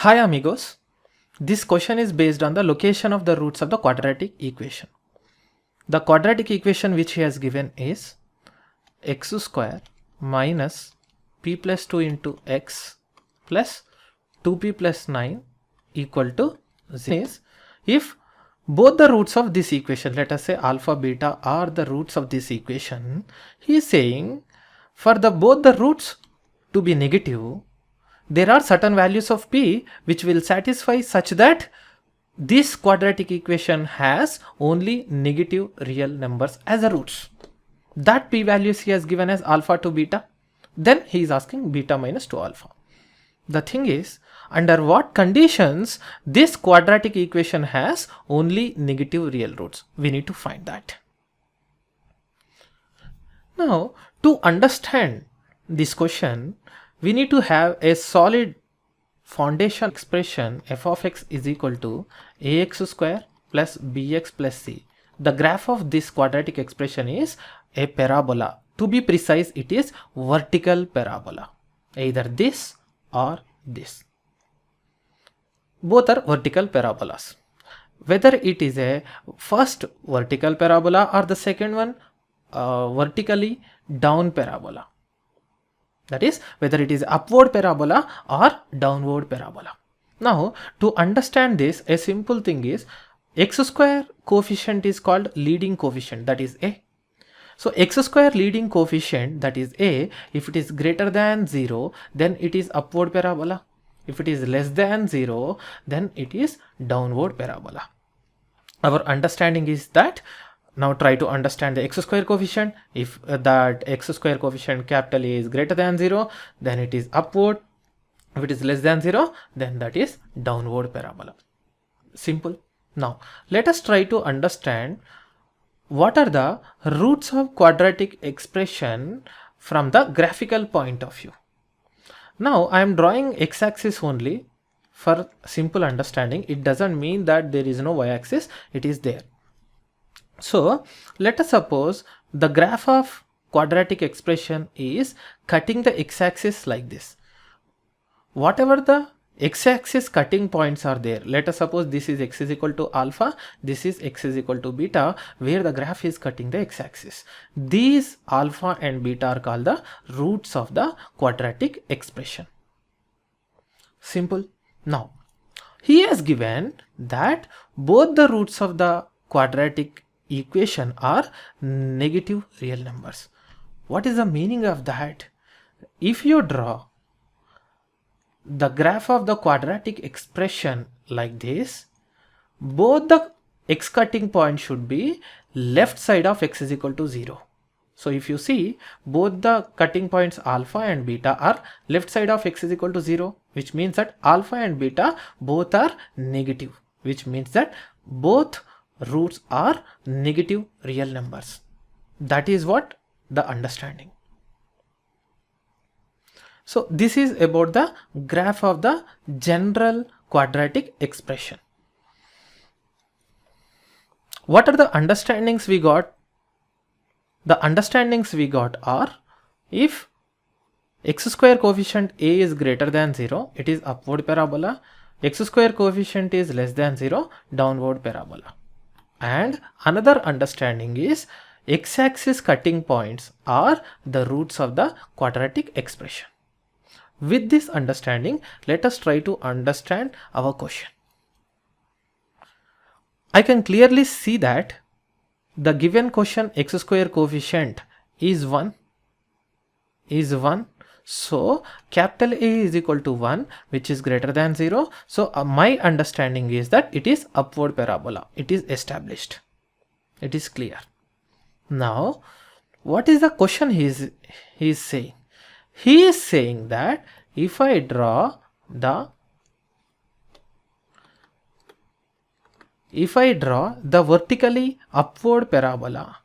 Hi amigos, this question is based on the location of the roots of the quadratic equation. The quadratic equation which he has given is x square minus p plus 2 into x plus 2p plus 9 equal to 0. If both the roots of this equation, let us say alpha beta, are the roots of this equation, he is saying for both the roots to be negative, there are certain values of p which will satisfy such that this quadratic equation has only negative real numbers as the roots. That p values he has given as alpha to beta. Then he is asking beta minus 2 alpha. The thing is, under what conditions this quadratic equation has only negative real roots? We need to find that. Now, to understand this question, we need to have a solid foundation expression f of x is equal to ax square plus bx plus c. The graph of this quadratic expression is a parabola. To be precise, it is vertical parabola. Either this or this. Both are vertical parabolas. Whether it is a first vertical parabola or the second one vertically down parabola. That is, whether it is upward parabola or downward parabola. Now, to understand this, a simple thing is x square coefficient is called leading coefficient, that is a. So, x square leading coefficient, that is a, if it is greater than 0, then it is upward parabola. If it is less than 0, then it is downward parabola. Our understanding is that. Now try to understand the x square coefficient. If that x square coefficient capital A is greater than 0, then it is upward. If it is less than 0, then that is downward parabola. Simple. Now let us try to understand what are the roots of quadratic expression from the graphical point of view. Now I am drawing x-axis only for simple understanding. It doesn't mean that there is no y-axis, it is there. So let us suppose the graph of quadratic expression is cutting the x-axis like this. Whatever the x-axis cutting points are there, let us suppose this is x is equal to alpha, this is x is equal to beta, where the graph is cutting the x-axis. These alpha and beta are called the roots of the quadratic expression. Simple. Now he has given that both the roots of the quadratic equation are negative real numbers. What is the meaning of that? If you draw the graph of the quadratic expression like this, both the x cutting points should be left side of x is equal to 0. So if you see, both the cutting points alpha and beta are left side of x is equal to 0, which means that alpha and beta both are negative, which means that both roots are negative real numbers. That is what the understanding. So this is about the graph of the general quadratic expression. What are the understandings we got? The understandings we got are, if x square coefficient a is greater than 0, it is upward parabola. X square coefficient is less than 0, downward parabola. And another understanding is x-axis cutting points are the roots of the quadratic expression. With this understanding, let us try to understand our question. I can clearly see that the given question x square coefficient is 1. So capital A is equal to 1, which is greater than 0. So my understanding is that it is upward parabola. It is established. It is clear. Now, what is the question he is saying? He is saying that if I draw the vertically upward parabola,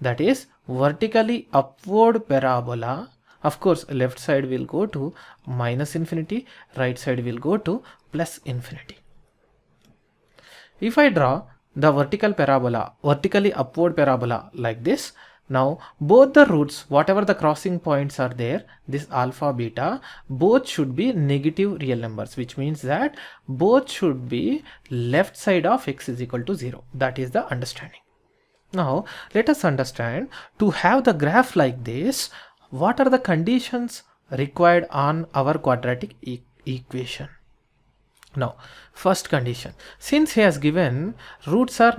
that is vertically upward parabola, of course left side will go to minus infinity, right side will go to plus infinity. If I draw the vertical parabola, vertically upward parabola like this, Now both the roots, whatever the crossing points are there, this alpha beta, both should be negative real numbers, which means that both should be left side of x is equal to 0. That is the understanding. Now let us understand, to have the graph like this, what are the conditions required on our quadratic equation. Now first condition, since he has given roots are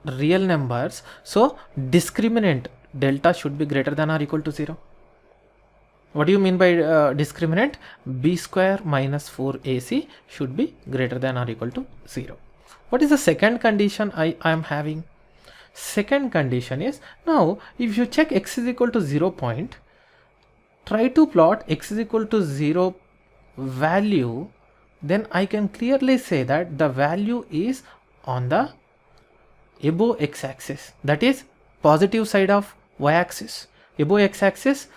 real numbers, so discriminant delta should be greater than or equal to 0. What do you mean by discriminant? B square minus 4ac should be greater than or equal to 0. What is the second condition I am having? Second condition is, now if you check x is equal to 0 point, try to plot x is equal to 0 value, then I can clearly say that the value is on the above x-axis, that is positive side of y-axis. Above x-axis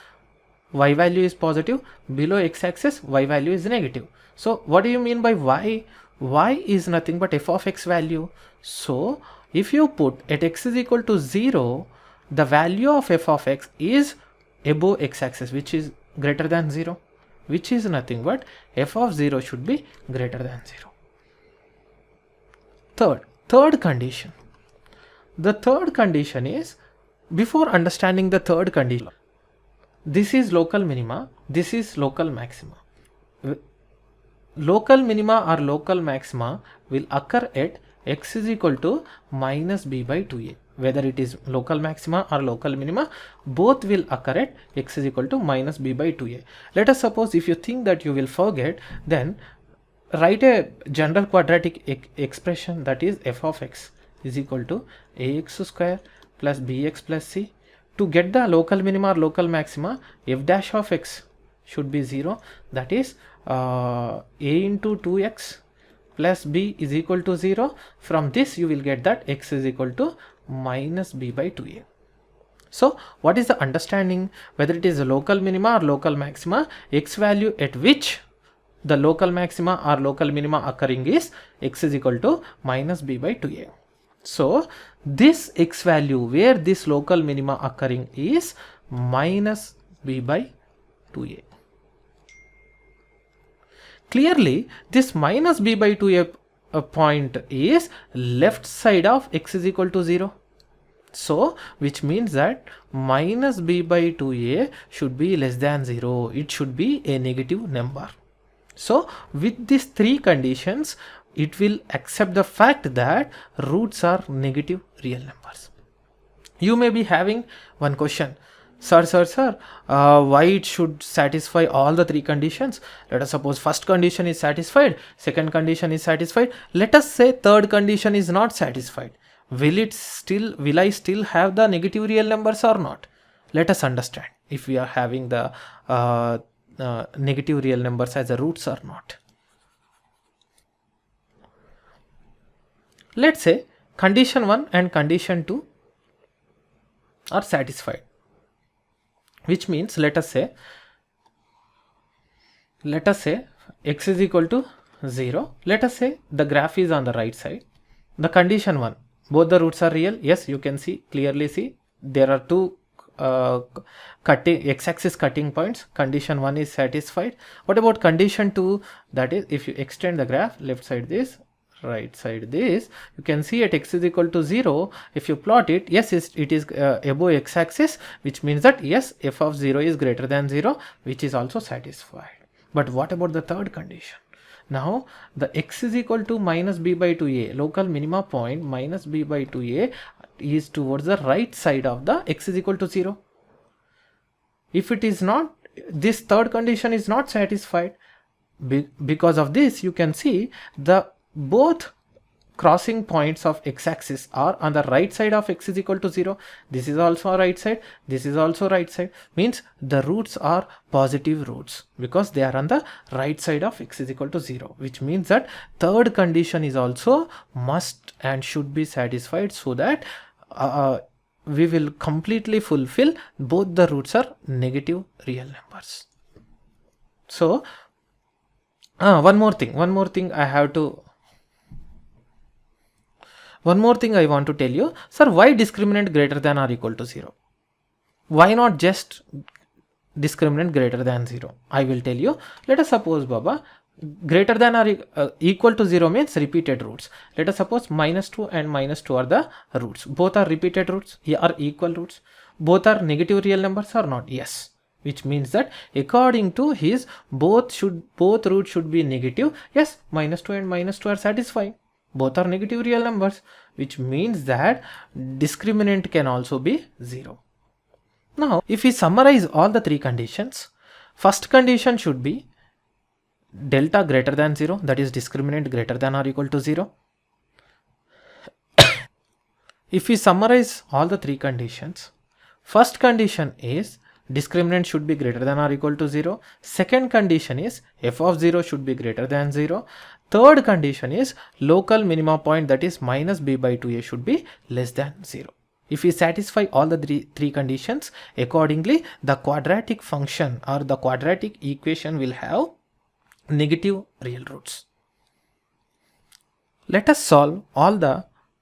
y value is positive, below x-axis y value is negative. So what do you mean by y? Y is nothing but f of x value. So if you put at x is equal to 0, the value of f of x is above x-axis, which is greater than 0, which is nothing but f of 0 should be greater than 0. Third condition. The third condition is, before understanding the third condition, this is local minima, this is local maxima. Local minima or local maxima will occur at x is equal to minus b by 2a. Whether it is local maxima or local minima, both will occur at x is equal to minus b by 2a. Let us suppose, if you think that you will forget, then write a general quadratic expression, that is f of x is equal to ax square plus bx plus c. To get the local minima or local maxima, f dash of x should be 0, that is a into 2x plus b is equal to 0. From this you will get that x is equal to minus b by 2a. So what is the understanding? Whether it is a local minima or local maxima, x value at which the local maxima or local minima occurring is x is equal to minus b by 2a. So this x value where this local minima occurring is minus b by 2a. Clearly this minus b by 2a point is left side of x is equal to 0. So which means that minus b by 2a should be less than 0. It should be a negative number. So with these three conditions, it will accept the fact that roots are negative real numbers. You may be having one question, sir, why it should satisfy all the three conditions? Let us suppose first condition is satisfied, second condition is satisfied. Let us say third condition is not satisfied. Will I still have the negative real numbers or not? Let us understand if we are having the negative real numbers as a roots or not. Let's say condition 1 and condition 2 are satisfied, which means let us say x is equal to 0. Let us say the graph is on the right side. The condition 1, both the roots are real. Yes, you can clearly see there are two x-axis cutting points. Condition 1 is satisfied. What about condition 2? That is, if you extend the graph, left side this, right side this, you can see at x is equal to 0, if you plot it, yes, it is above x-axis, which means that yes, f of 0 is greater than 0, which is also satisfied. But what about the third condition? Now the x is equal to minus b by 2a, local minima point minus b by 2a is towards the right side of the x is equal to 0. If it is not, this third condition is not satisfied. Because of this, you can see the both crossing points of x-axis are on the right side of x is equal to 0. This is also right side, this is also right side, means the roots are positive roots because they are on the right side of x is equal to 0, which means that third condition is also must and should be satisfied, so that we will completely fulfill both the roots are negative real numbers. So one more thing I want to tell you, sir, why discriminant greater than or equal to 0? Why not just discriminant greater than 0? I will tell you. Let us suppose, Baba, greater than or equal to 0 means repeated roots. Let us suppose -2 and -2 are the roots. Both are repeated roots, here are equal roots. Both are negative real numbers or not? Yes. Which means that according to his, both roots should be negative. Yes, -2 and -2 are satisfying. Both are negative real numbers, which means that discriminant can also be 0. Now, if we summarize all the three conditions, first condition should be delta greater than 0, that is discriminant greater than or equal to 0. If we summarize all the three conditions, first condition is discriminant should be greater than or equal to 0. Second condition is f of 0 should be greater than 0. Third condition is local minima point, that is minus b by 2a should be less than 0. If we satisfy all the three conditions, accordingly the quadratic function or the quadratic equation will have negative real roots. Let us solve all the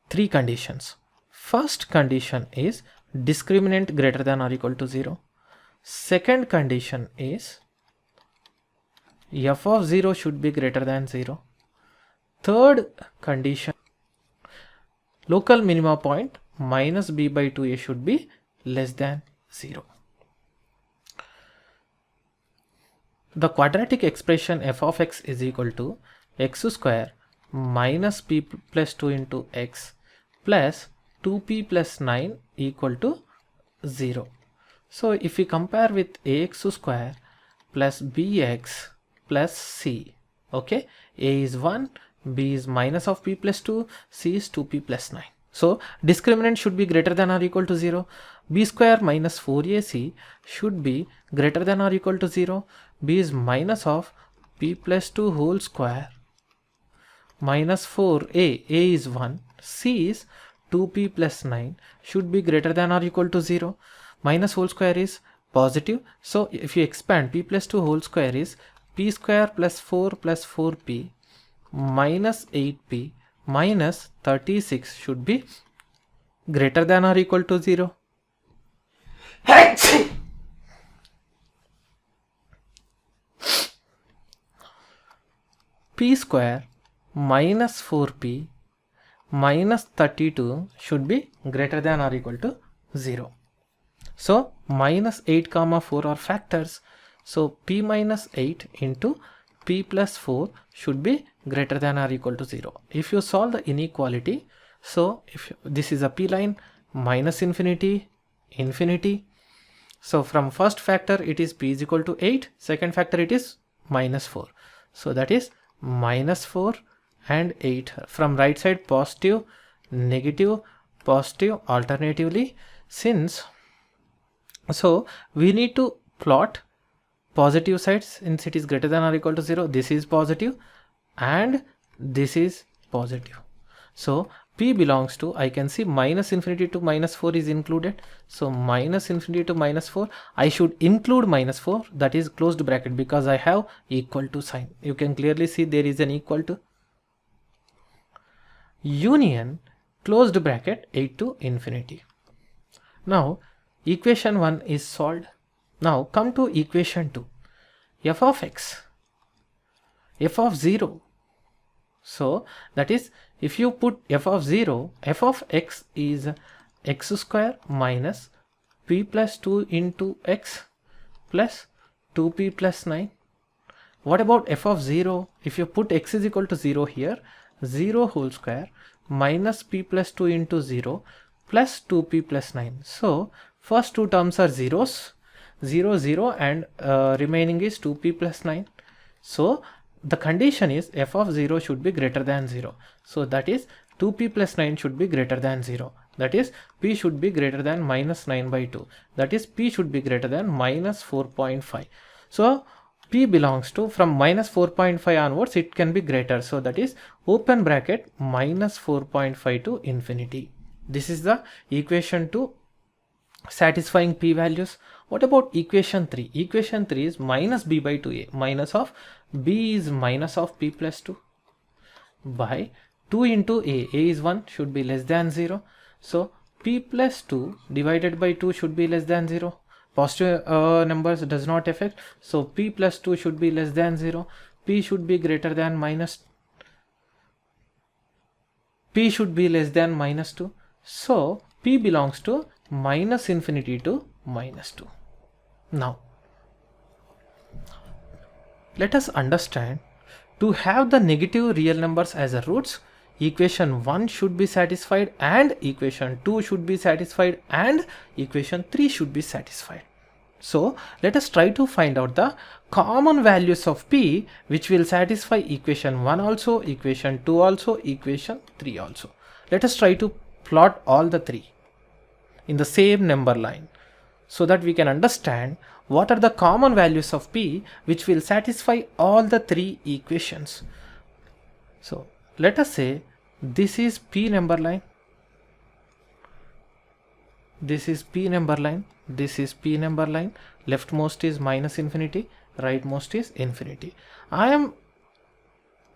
three conditions. First condition is discriminant greater than or equal to 0. Second condition is f of 0 should be greater than 0. Third condition, local minima point minus b by 2a should be less than 0. The quadratic expression f of x is equal to x square minus p plus 2 into x plus 2p plus 9 equal to 0. So if we compare with ax square plus bx plus c, okay, a is 1, b is minus of p plus 2, c is 2p plus 9. So discriminant should be greater than or equal to 0. B square minus 4ac should be greater than or equal to 0. B is minus of p plus 2 whole square minus 4a, a is 1, c is 2p plus 9 should be greater than or equal to 0. Minus whole square is positive. So if you expand, p plus 2 whole square is p square plus 4p minus 8p minus 36 should be greater than or equal to 0. P square minus 4p minus 32 should be greater than or equal to 0. So minus 8 comma 4 are factors. So p minus 8 into p plus 4 should be greater than or equal to 0. If you solve the inequality, so if this is a p line, minus infinity, infinity. So from first factor it is p is equal to 8, second factor it is minus 4. So that is minus 4 and 8. From right side positive, negative, positive alternatively. Since so we need to plot positive sides since it is greater than or equal to 0. This is positive and this is positive. So p belongs to, I can see minus infinity to minus 4 is included. So minus infinity to minus 4, I should include minus 4, that is closed bracket, because I have equal to sign. You can clearly see there is an equal to. Union closed bracket 8 to infinity. Now equation 1 is solved. Now come to equation 2. F of x, f of 0. So that is, if you put f of 0, f of x is x square minus p plus 2 into x plus 2p plus 9. What about f of 0? If you put x is equal to 0 here, 0 whole square minus p plus 2 into 0 plus 2p plus 9. So first two terms are zeros, 0, 0 and remaining is 2p plus 9. So the condition is f of 0 should be greater than 0. So that is 2p plus 9 should be greater than 0. That is p should be greater than minus 9 by 2. That is p should be greater than minus 4.5. So p belongs to, from minus 4.5 onwards it can be greater. So that is open bracket minus 4.5 to infinity. This is the equation 2 satisfying p values. What about equation 3? Equation 3 is minus b by 2a, minus of b is minus of p plus 2 by 2 into a is 1 should be less than 0. So p plus 2 divided by 2 should be less than 0. Positive numbers does not affect, so p plus 2 should be less than 0. P should be greater than p should be less than minus 2. So p belongs to minus infinity to minus 2. Now let us understand, to have the negative real numbers as a roots, equation 1 should be satisfied and equation 2 should be satisfied and equation 3 should be satisfied. So let us try to find out the common values of p which will satisfy equation 1 also, equation 2 also, equation 3 also. Let us try to plot all the three in the same number line so that we can understand what are the common values of p which will satisfy all the three equations. So let us say this is p number line, this is p number line, this is p number line, leftmost is minus infinity, rightmost is infinity. I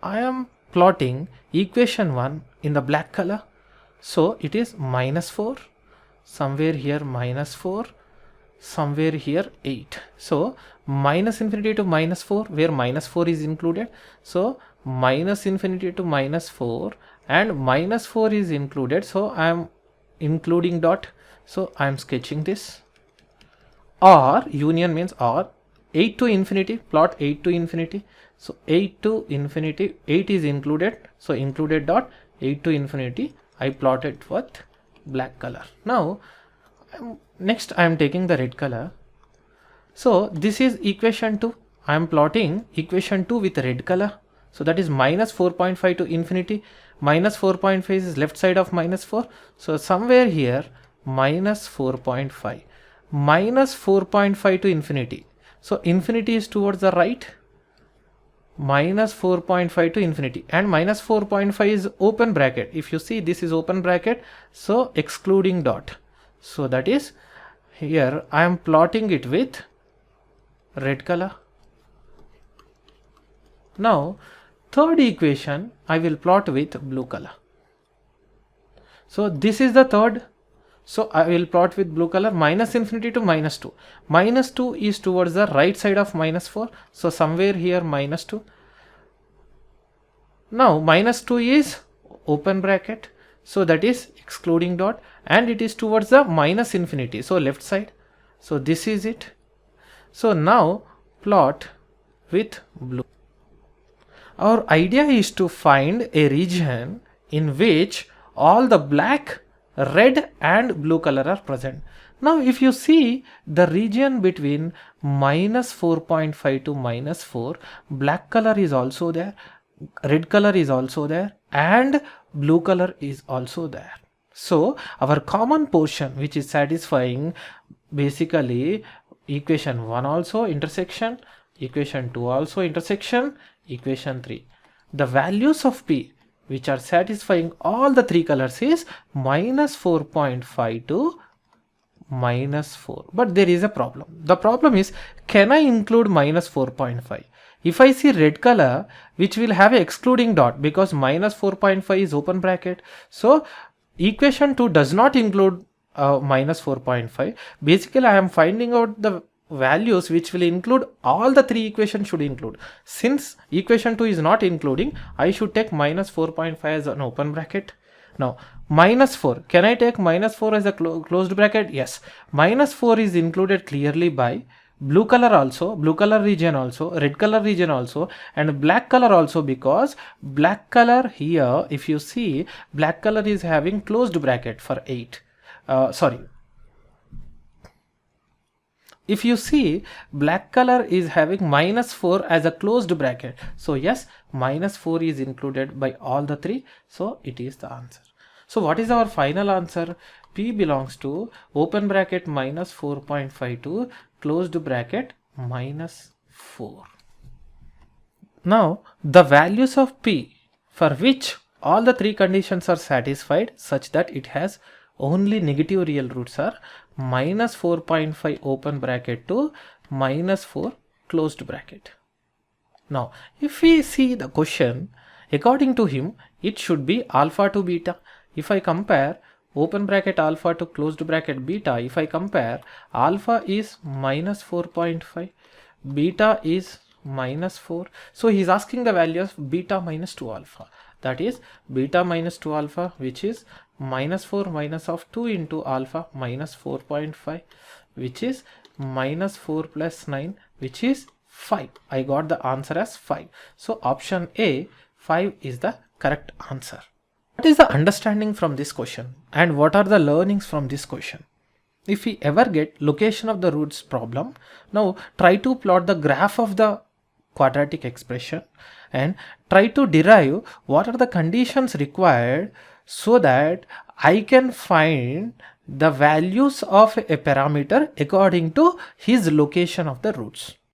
am plotting equation 1 in the black color, so it is minus 4, somewhere here minus 4, somewhere here 8. So minus infinity to minus 4, where minus 4 is included, so minus infinity to minus 4 and minus 4 is included, so I am including dot, so I am sketching this. Or union means or 8 to infinity, plot 8 to infinity, so 8 to infinity, 8 is included, so included dot, 8 to infinity I plotted with black color. Now next I am taking the red color, so this is equation 2, I am plotting equation 2 with red color, so that is minus 4.5 to infinity, minus 4.5 is left side of minus 4, so somewhere here minus 4.5, minus 4.5 to infinity, so infinity is towards the right, minus 4.5 to infinity, and minus 4.5 is open bracket, if you see this is open bracket, so excluding dot, so that is here I am plotting it with red color. Now third equation I will plot with blue color, so this is the third, so I will plot with blue color, minus infinity to minus 2, minus 2 is towards the right side of minus 4, so somewhere here minus 2. Now minus 2 is open bracket, so that is excluding dot, and it is towards the minus infinity, so left side, so this is it. So now plot with blue. Our idea is to find a region in which all the black, red and blue color are present. Now if you see the region between minus 4.5 to minus 4, black color is also there, red color is also there and blue color is also there. So our common portion which is satisfying basically equation 1 also intersection, equation 2 also intersection, equation 3. The values of p which are satisfying all the three colors is minus 4.5 to minus 4. But there is a problem. The problem is, can I include minus 4.5? If I see red color which will have a excluding dot because minus 4.5 is open bracket, so equation 2 does not include minus 4.5. Basically I am finding out the values which will include all the three equations should include. Since equation 2 is not including, I should take minus 4.5 as an open bracket. Now minus 4, can I take minus 4 as a closed bracket? Yes, minus 4 is included clearly by blue color also, blue color region also, red color region also and black color also, because black color here if you see black color is having closed bracket for 8. If you see black color is having minus 4 as a closed bracket, so yes, minus 4 is included by all the three, so it is the answer. So what is our final answer? P belongs to open bracket minus 4.5 to closed bracket minus 4. Now the values of P for which all the three conditions are satisfied such that it has only negative real roots are minus 4.5 open bracket to minus 4 closed bracket. Now if we see the question, according to him it should be alpha to beta. If I compare open bracket alpha to closed bracket beta, if I compare, alpha is minus 4.5, beta is minus 4. So he's asking the value of beta minus 2 alpha. That is beta minus 2 alpha, which is minus 4 minus of 2 into alpha minus 4.5, which is minus 4 plus 9, which is 5. I got the answer as 5. So option A, 5 is the correct answer. What is the understanding from this question and what are the learnings from this question? If we ever get location of the roots problem, now try to plot the graph of the quadratic expression and try to derive what are the conditions required so that I can find the values of a parameter according to his location of the roots.